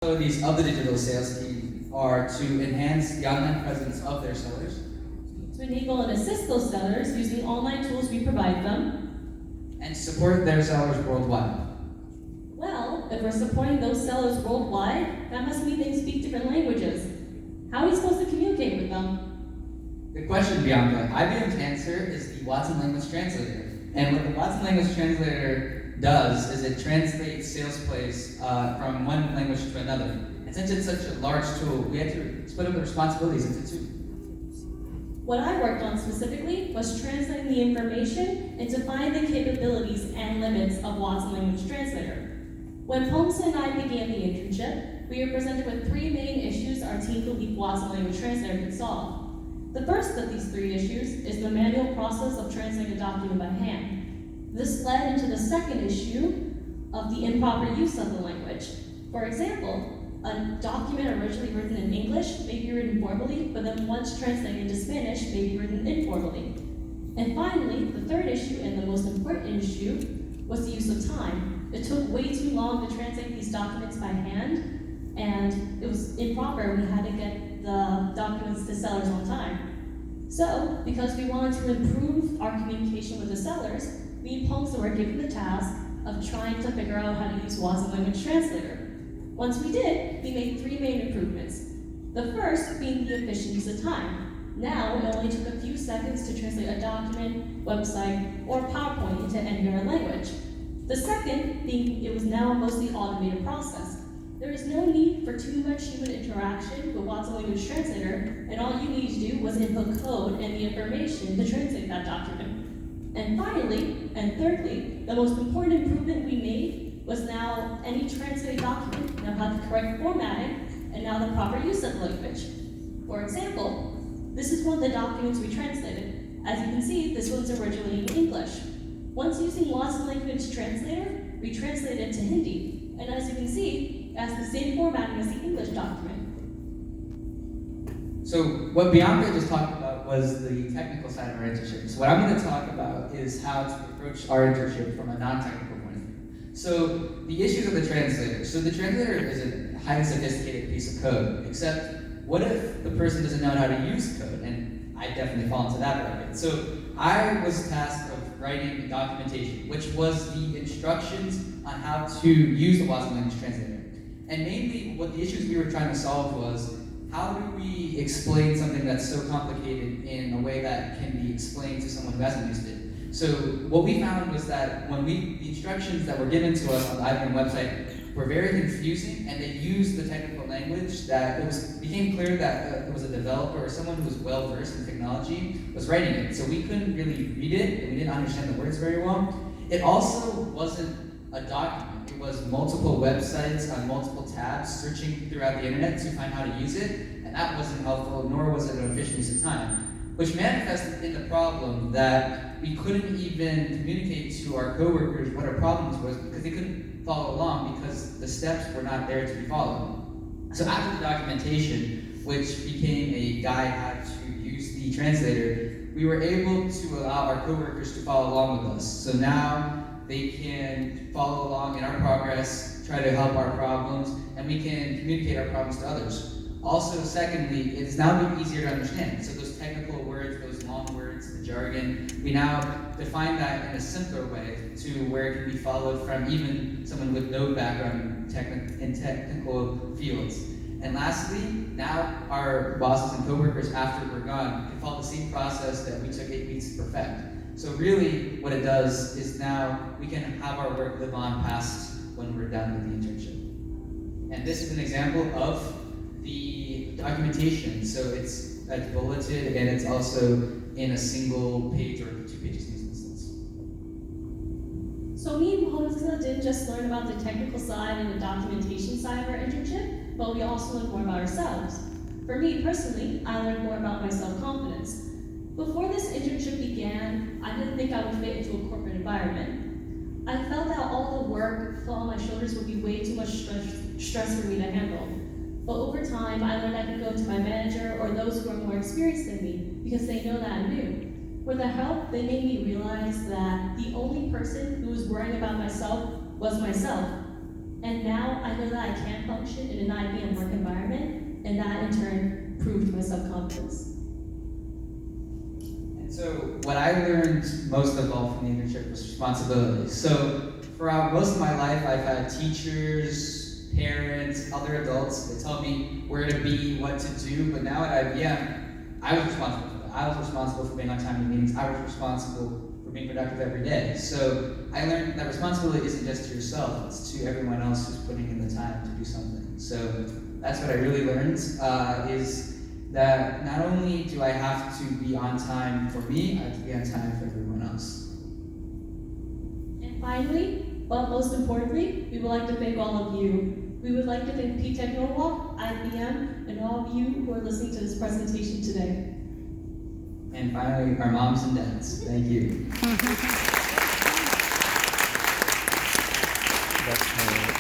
Responsibilities of the digital sales team are to enhance the online presence of their sellers to enable and assist those sellers using online tools we provide them. and support their sellers worldwide. Well, if we're supporting those sellers worldwide, that must mean they speak different languages. How are we supposed to communicate with them? Good question, Bianca. IBM's answer is the Watson Language Translator. And what the Watson Language Translator does is it translates sales plays from one language to another. And since it's such a large tool, we had to split up the responsibilities into two. What I worked on specifically was translating the information and defining the capabilities and limits of Watson Language Translator. When Pongsa and I began the internship, we were presented with three main issues our team believed Watson Language Translator could solve. The first of these three issues is the manual process of translating a document by hand. This led into the second issue of the improper use of the language. For example, a document originally written in English may be written formally, but then once translated into Spanish may be written informally. And finally, the third issue and the most important issue was the use of time. It took way too long to translate these documents by hand, and it was improper. We had to get the documents to sellers on time. So, because we wanted to improve our communication with the sellers, me and Pongsa were given the task of trying to figure out how to use Watson Language Translator. Once we did, we made three main improvements. The first being the efficient use of time. Now, it only took a few seconds to translate a document, website, or PowerPoint into any other language. The second being it was now a mostly automated process. There is no need for too much human interaction with Watson Language Translator, and all you need to do was input code and the information to translate that document. And finally, and thirdly, the most important improvement we made was now any translated document now had the correct formatting and now the proper use of language. For example, this is one of the documents we translated. As you can see, this one's originally in English. Once using Watson Language Translator, we translated it to Hindi. And as you can see, it has the same formatting as the English document. So what Bianca just talked about was the technical side of our internship. So what I'm going to talk about is how to approach our internship from a non-technical point of view. So the issues of the translator. So the translator is a highly sophisticated piece of code, except what if the person doesn't know how to use code? And I definitely fall into that bucket. So I was tasked of writing documentation, which was the instructions on how to use the Watson Language Translator. And mainly what the issues we were trying to solve was, how do we explain something that's so complicated in a way that can be explained to someone who hasn't used it? So what we found was that the instructions that were given to us on the IBM website were very confusing, and they used the technical language that became clear that it was a developer or someone who was well-versed in technology was writing it. So we couldn't really read it, and we didn't understand the words very well. It also wasn't a document. It was multiple websites on multiple tabs searching throughout the internet to find how to use it, and that wasn't helpful, nor was it an efficient use of time, which manifested in the problem that we couldn't even communicate to our coworkers what our problems was because they couldn't follow along because the steps were not there to be followed. So after the documentation, which became a guide how to use the translator, we were able to allow our coworkers to follow along with us. So now they can follow along in our progress, try to help our problems, and we can communicate our problems to others. Also, secondly, it's now been easier to understand. So those technical words, those long words, the jargon, we now define that in a simpler way to where it can be followed from even someone with no background in technical fields. And lastly, now our bosses and coworkers, after we're gone, can follow the same process that we took 8 weeks to perfect. So really, what it does is now we can have our work live on past when we're done with the internship. And this is an example of the documentation. So it's bulleted, and it's also in a single page or 2 pages in this instance. So me and Pongsa didn't just learn about the technical side and the documentation side of our internship, but we also learned more about ourselves. For me personally, I learned more about my self-confidence. Before this internship began, I didn't think I would fit into a corporate environment. I felt that all the work fell on my shoulders would be way too much stress for me to handle. But over time, I learned I could go to my manager or those who are more experienced than me because they know that I'm new. With their help, they made me realize that the only person who was worrying about myself was myself. And now I know that I can function in an IBM work environment, and that in turn proved my self-confidence. And so what I learned most of all from the internship was responsibility. So throughout most of my life, I've had teachers, parents, other adults that tell me where to be, what to do, but now at IBM, I was responsible for that. I was responsible for being on time in meetings. I was responsible for being productive every day. So I learned that responsibility isn't just to yourself, it's to everyone else who's putting in the time to do something. So that's what I really learned, is that not only do I have to be on time for me, I have to be on time for everyone else. And finally, but most importantly, we would like to thank all of you. We would like to thank P-Tech Norwalk, IBM, and all of you who are listening to this presentation today. And finally, our moms and dads. Thank you.